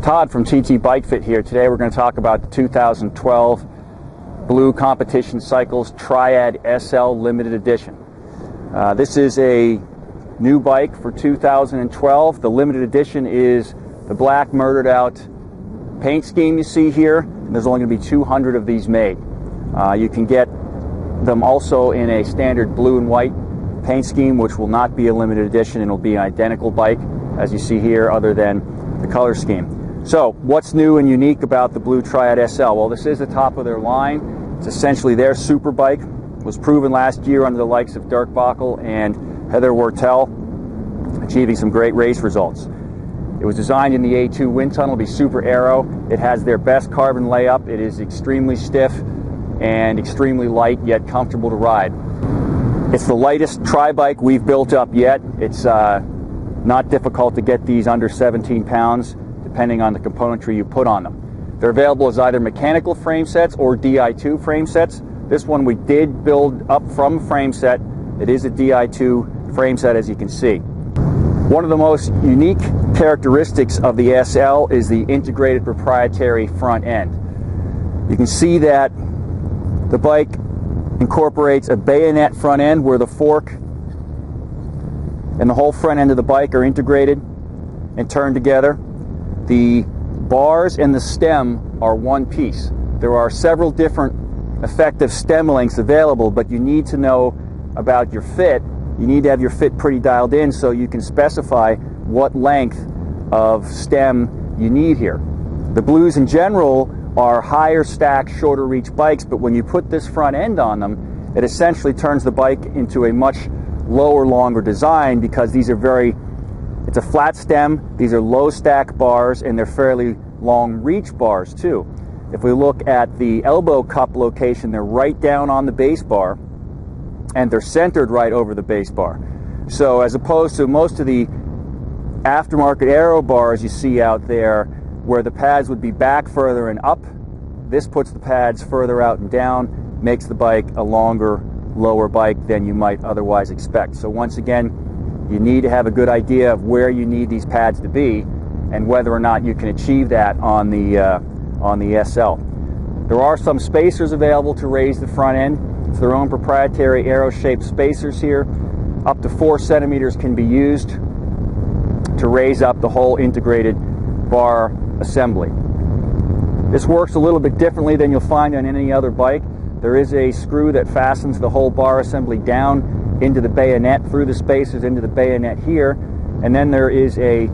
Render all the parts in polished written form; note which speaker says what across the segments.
Speaker 1: Todd from TT Bike Fit here. Today we're going to talk about the 2012 Blue Competition Cycles Triad SL Limited Edition. This is a new bike for 2012. The limited edition is the black murdered out paint scheme you see here. And there's only going to be 200 of these made. You can get them also in a standard blue and white paint scheme, which will not be a limited edition, and it'll be an identical bike as you see here other than the color scheme. So what's new and unique about the Blue Triad SL? Well, this is the top of their line. It's essentially their super bike. It was proven last year under the likes of Dirk Bockel and Heather Wortell, achieving some great race results. It was designed in the A2 wind tunnel to be super aero. It has their best carbon layup. It is extremely stiff and extremely light, yet comfortable to ride. It's the lightest tri-bike we've built up yet. It's not difficult to get these under 17 pounds, depending on the componentry you put on them. They're available as either mechanical frame sets or Di2 frame sets. This one we did build up from frame set. It is a Di2 frame set, as you can see. One of the most unique characteristics of the SL is the integrated proprietary front end. You can see that the bike incorporates a bayonet front end where the fork and the whole front end of the bike are integrated and turned together. The bars and the stem are one piece. There are several different effective stem lengths available, but you need to know about your fit. You need to have your fit pretty dialed in so you can specify what length of stem you need here. The Blues in general are higher stack, shorter reach bikes, but when you put this front end on them, it essentially turns the bike into a much lower, longer design because these are it's a flat stem, these are low stack bars, and they're fairly long reach bars too. If we look at the elbow cup location, they're right down on the base bar, and they're centered right over the base bar. So as opposed to most of the aftermarket Aero bars you see out there where the pads would be back further and up, this puts the pads further out and down, makes the bike a longer, lower bike than you might otherwise expect. So once again, you need to have a good idea of where you need these pads to be and whether or not you can achieve that on the SL. There are some spacers available to raise the front end. It's their own proprietary Aero-shaped spacers here. Up to 4 centimeters can be used to raise up the whole integrated bar assembly. This works a little bit differently than you'll find on any other bike. There is a screw that fastens the whole bar assembly down into the bayonet, through the spacers into the bayonet here, and then there is a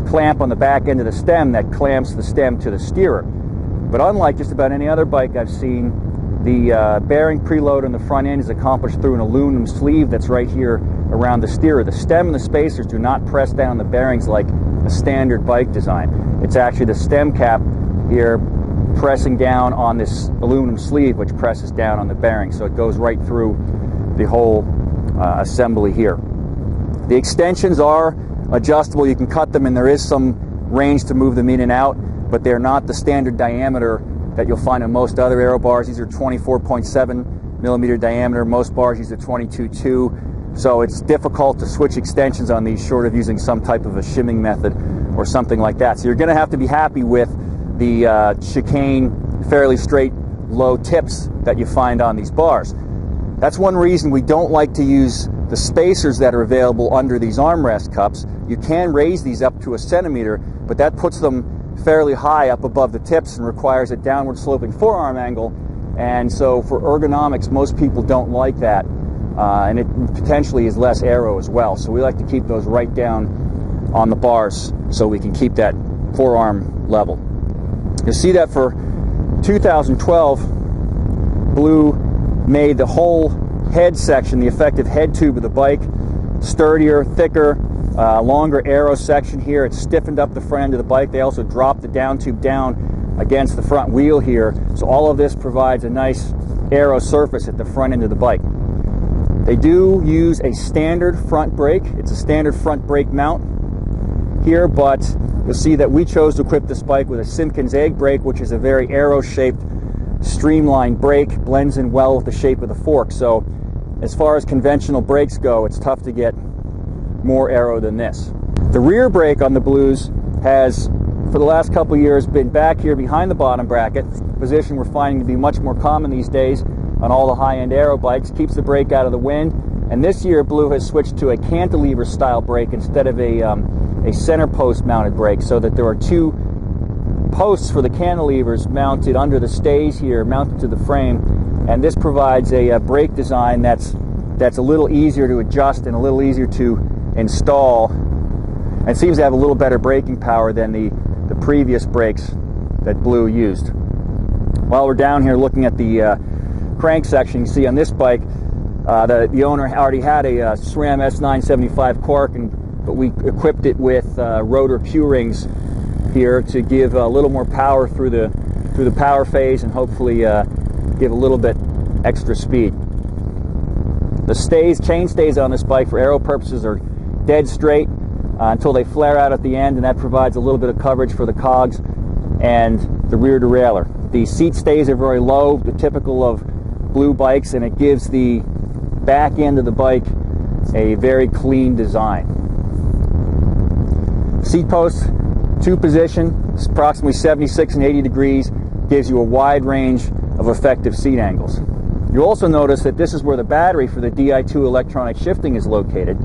Speaker 1: clamp on the back end of the stem that clamps the stem to the steerer. But unlike just about any other bike I've seen, the bearing preload on the front end is accomplished through an aluminum sleeve that's right here around the steerer. The stem and the spacers do not press down the bearings like a standard bike design. It's actually the stem cap here pressing down on this aluminum sleeve, which presses down on the bearing, so it goes right through the whole assembly here. The extensions are adjustable. You can cut them, and there is some range to move them in and out, but they're not the standard diameter that you'll find on most other Aero bars. These are 24.7 millimeter diameter. Most bars use a 22.2, so it's difficult to switch extensions on these short of using some type of a shimming method or something like that. So you're going to have to be happy with the chicane, fairly straight, low tips that you find on these bars. That's one reason we don't like to use the spacers that are available under these armrest cups. You can raise these up to 1 centimeter, but that puts them fairly high up above the tips and requires a downward sloping forearm angle. And so for ergonomics, most people don't like that. And it potentially is less aero as well. So we like to keep those right down on the bars so we can keep that forearm level. You'll see that for 2012, Blue made the whole head section, the effective head tube of the bike, sturdier, thicker, longer Aero section here. It's stiffened up the front end of the bike. They also dropped the down tube down against the front wheel here. So all of this provides a nice Aero surface at the front end of the bike. They do use a standard front brake. It's a standard front brake mount here, but you'll see that we chose to equip this bike with a Simpkins egg brake, which is a very Aero-shaped streamlined brake, blends in well with the shape of the fork. So as far as conventional brakes go, it's tough to get more Aero than this. The rear brake on the Blues has for the last couple of years, been back here behind the bottom bracket, a position we're finding to be much more common these days on all the high-end aero bikes, keeps the brake out of the wind. And this year, Blue has switched to a cantilever style brake instead of a center post mounted brake, so that there are two posts for the cantilevers mounted under the stays here, mounted to the frame. And this provides a brake design that's a little easier to adjust and a little easier to install, and seems to have a little better braking power than the previous brakes that Blue used. While we're down here looking at the crank section, you see on this bike the owner already had a SRAM S975 Quarq, but we equipped it with Rotor Q-rings here to give a little more power through the power phase and hopefully give a little bit extra speed. The chain stays on this bike for aero purposes are dead straight until they flare out at the end, and that provides a little bit of coverage for the cogs and the rear derailleur. The seat stays are very low, typical of Blue bikes, and it gives the back end of the bike a very clean design. Seat posts, two position, approximately 76 and 80 degrees, gives you a wide range of effective seat angles. You'll also notice that this is where the battery for the Di2 electronic shifting is located.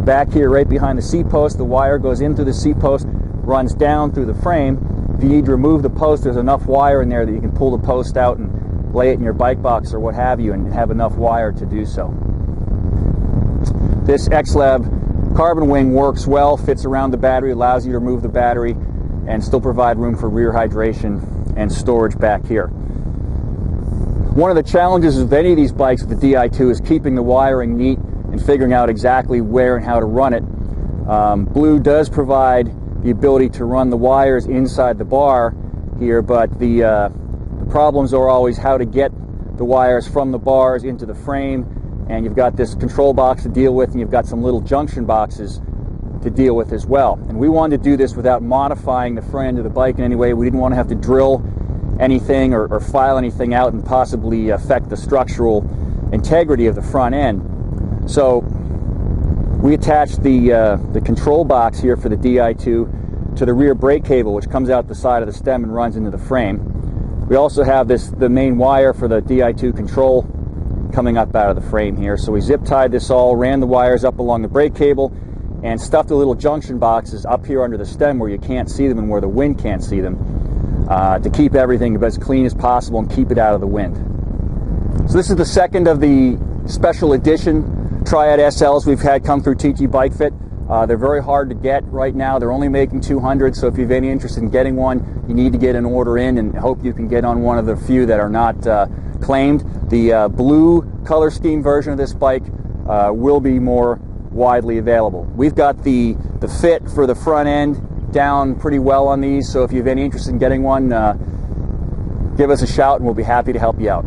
Speaker 1: Back here, right behind the seat post, the wire goes in through the seat post, runs down through the frame. If you need to remove the post, there's enough wire in there that you can pull the post out and lay it in your bike box or what have you, and have enough wire to do so. This X-Lab carbon wing works well, fits around the battery, allows you to remove the battery and still provide room for rear hydration and storage back here. One of the challenges of any of these bikes with the Di2 is keeping the wiring neat and figuring out exactly where and how to run it. Blue does provide the ability to run the wires inside the bar here, but the problems are always how to get the wires from the bars into the frame, and you've got this control box to deal with, and you've got some little junction boxes to deal with as well. And we wanted to do this without modifying the front end of the bike in any way. We didn't want to have to drill anything or file anything out and possibly affect the structural integrity of the front end. So we attached the control box here for the Di2 to the rear brake cable, which comes out the side of the stem and runs into the frame. We also have the main wire for the Di2 control coming up out of the frame here. So we zip tied this all, ran the wires up along the brake cable, and stuffed the little junction boxes up here under the stem where you can't see them and where the wind can't see them, to keep everything as clean as possible and keep it out of the wind. So this is the second of the special edition Triad SLs we've had come through TT Bike Fit. They're very hard to get right now. They're only making 200, so if you have any interest in getting one, you need to get an order in and hope you can get on one of the few that are not claimed. The blue color scheme version of this bike will be more widely available. We've got the fit for the front end down pretty well on these, so if you have any interest in getting one, give us a shout and we'll be happy to help you out.